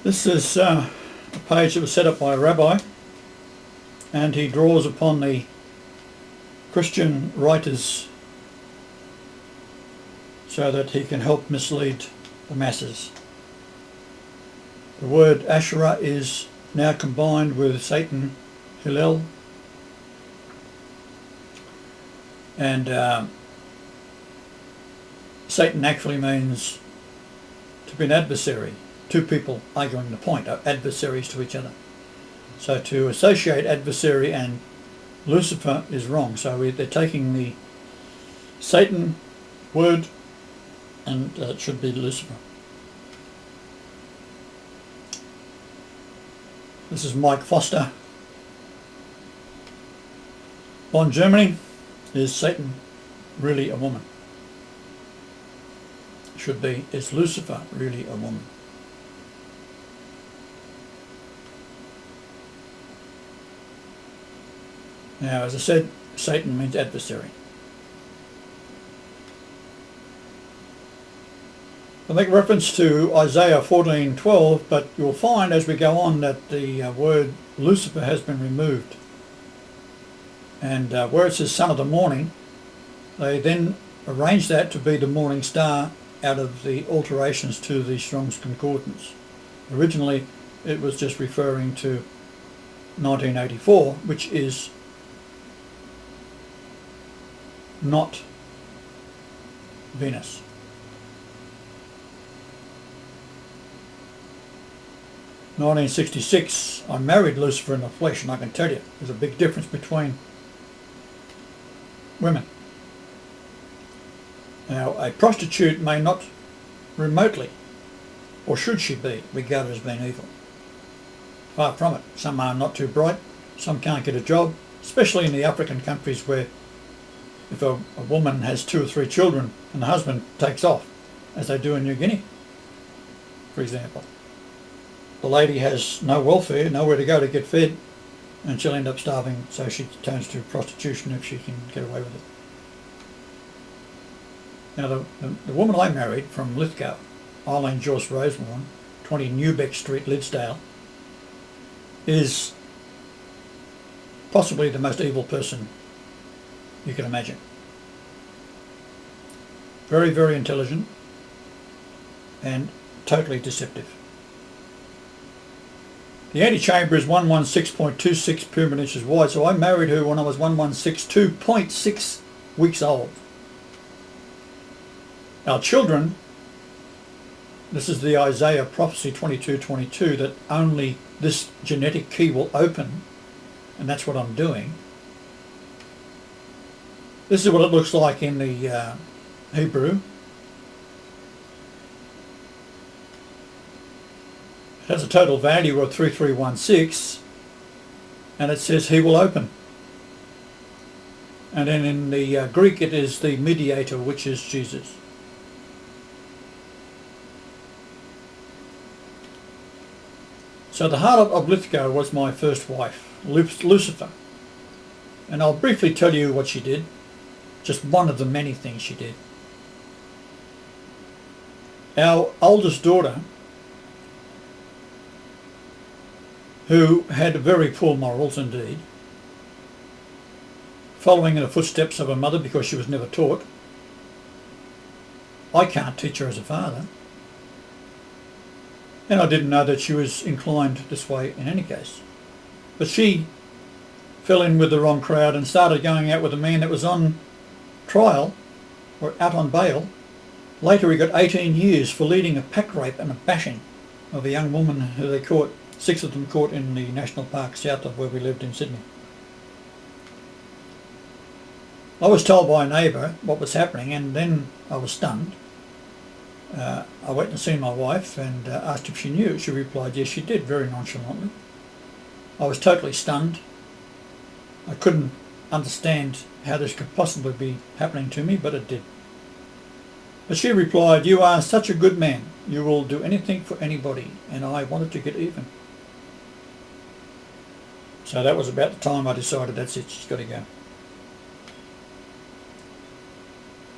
This is a page that was set up by a rabbi, and he draws upon the Christian writers so that he can help mislead the masses. The word Asherah is now combined with Satan, Hillel, and Satan actually means to be an adversary. Two people arguing the point are adversaries to each other. So to associate adversary and Lucifer is wrong. So they're taking the Satan word and it should be Lucifer. This is Mike Foster. Bonn, Germany. Is Satan really a woman? Should be, is Lucifer really a woman? Now, as I said, Satan means adversary. I'll make reference to Isaiah 14:12, but you'll find as we go on that the word Lucifer has been removed. And where it says son of the morning, they then arrange that to be the morning star out of the alterations to the Strong's Concordance. Originally, it was just referring to 1984, which is not Venus. In 1966, I married Lucifer in the flesh, and I can tell you there's a big difference between women. Now, a prostitute may not remotely, or should she be, regarded as being evil. Far from it. Some are not too bright, some can't get a job, especially in the African countries where if a woman has 2 or 3 children and the husband takes off, as they do in New Guinea, for example, the lady has no welfare, nowhere to go to get fed, and she'll end up starving, so she turns to prostitution if she can get away with it. Now, the woman I married from Lithgow, Eileen Joyce Rosemorn, 20 Newbeck Street, Lidsdale, is possibly the most evil person you can imagine. Very, very intelligent and totally deceptive. The antechamber is 116.26 pyramid inches wide, so I married her when I was 116.2.6 weeks old. Our children, this is the Isaiah prophecy 22:22, that only this genetic key will open, and that's what I'm doing. This is what it looks like in the Hebrew. It has a total value of 3316, and it says he will open. And then in the Greek it is the mediator, which is Jesus. So the heart of Lithgow was my first wife, Lucifer. And I'll briefly tell you what she did. Just one of the many things she did. Our oldest daughter, who had very poor morals indeed, following in the footsteps of her mother because she was never taught. I can't teach her as a father. And I didn't know that she was inclined this way in any case. But she fell in with the wrong crowd and started going out with a man that was on trial, or out on bail. Later he got 18 years for leading a pack rape and a bashing of a young woman who they caught, 6 of them caught in the national park south of where we lived in Sydney. I was told by a neighbour what was happening, and then I was stunned. I went and seen my wife and asked if she knew. She replied yes she did, very nonchalantly. I was totally stunned. I couldn't understand how this could possibly be happening to me, but it did. But she replied, "You are such a good man. You will do anything for anybody," and I wanted to get even. So that was about the time I decided that's it, she's got to go.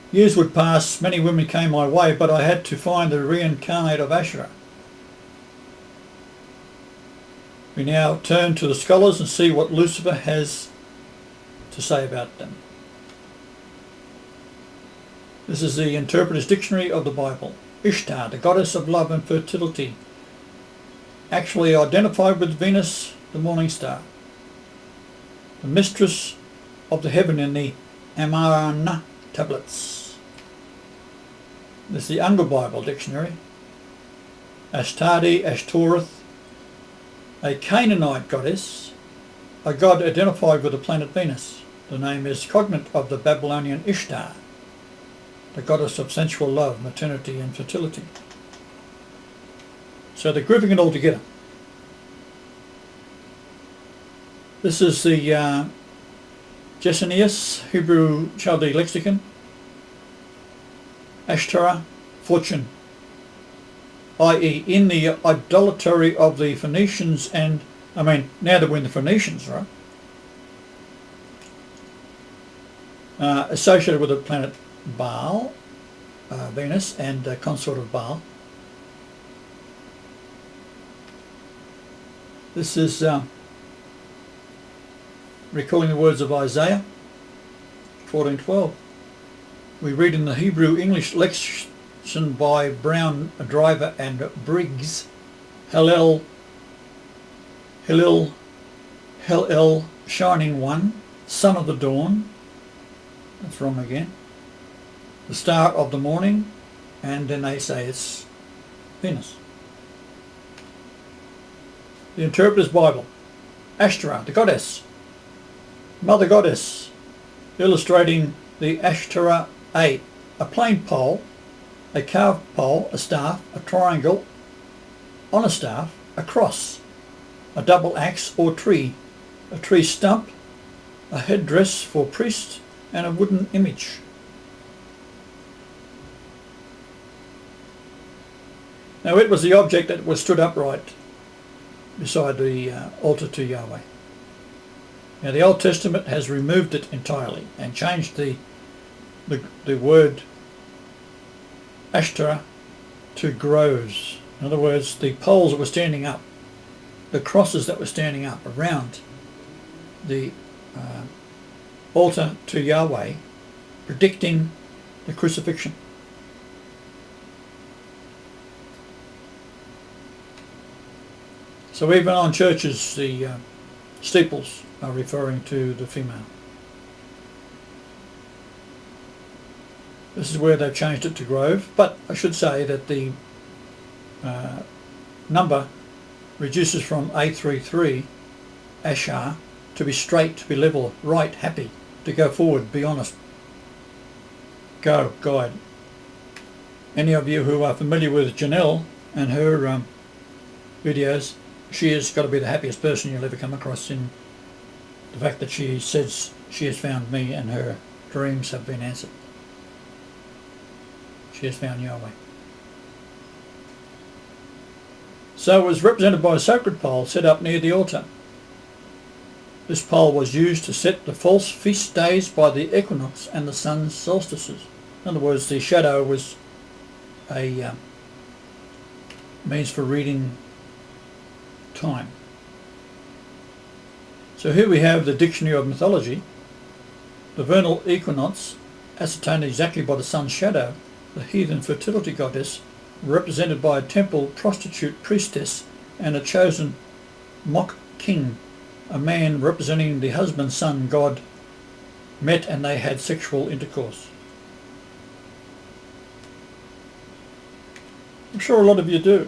Years would pass, many women came my way, but I had to find the reincarnate of Asherah. We now turn to the scholars and see what Lucifer has to say about them. This is the Interpreter's Dictionary of the Bible. Ishtar, the goddess of love and fertility, actually identified with Venus, the morning star, the mistress of the heaven in the Amarna tablets. This is the Unger Bible Dictionary. Astarte, Ashtoreth, a Canaanite goddess, a god identified with the planet Venus. The name is cognate of the Babylonian Ishtar, the goddess of sensual love, maternity and fertility. So they're grouping it all together. This is the Jessenius Hebrew Chaldee Lexicon. Asherah, fortune, i.e. in the idolatry of the Phoenicians and, now that we're in the Phoenicians, right? Associated with the planet Baal, Venus, and consort of Baal. This is recalling the words of Isaiah 14:12. We read in the Hebrew English lexicon by Brown, Driver and Briggs, Hillel, shining one, son of the dawn. That's wrong again. The star of the morning, and then they say it's Venus. The Interpreter's Bible. Asherah, the goddess, mother goddess, illustrating the Asherah, a plain pole, a carved pole, a staff, a triangle on a staff, a cross, a double axe or tree, a tree stump, a headdress for priest, and a wooden image. Now it was the object that was stood upright beside the altar to Yahweh. Now the Old Testament has removed it entirely and changed the word Asherah to groves. In other words, the poles that were standing up, the crosses that were standing up around the altar to Yahweh, predicting the crucifixion. So even on churches, the steeples are referring to the female. This is where they've changed it to grove, but I should say that the number reduces from 833, Asher, to be straight, to be level, right, happy, to go forward, be honest, go, guide. Any of you who are familiar with Janelle and her videos, she has got to be the happiest person you'll ever come across, in the fact that she says she has found me and her dreams have been answered. She has found Yahweh. So it was represented by a sacred pole set up near the altar. This pole was used to set the false feast days by the equinox and the sun's solstices. In other words, the shadow was a means for reading time. So here we have the Dictionary of Mythology. The vernal equinox, ascertained exactly by the sun's shadow, the heathen fertility goddess, represented by a temple prostitute priestess and a chosen mock king, a man representing the husband-son god, met and they had sexual intercourse. I'm sure a lot of you do.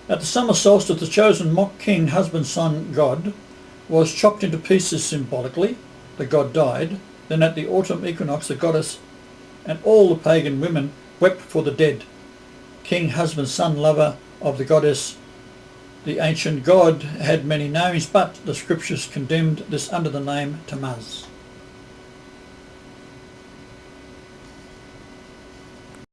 At the summer solstice, the chosen mock king, husband-son god, was chopped into pieces symbolically. The god died. Then at the autumn equinox, the goddess and all the pagan women wept for the dead. King, husband, son, lover of the goddess. The ancient god had many names, but the scriptures condemned this under the name Tammuz.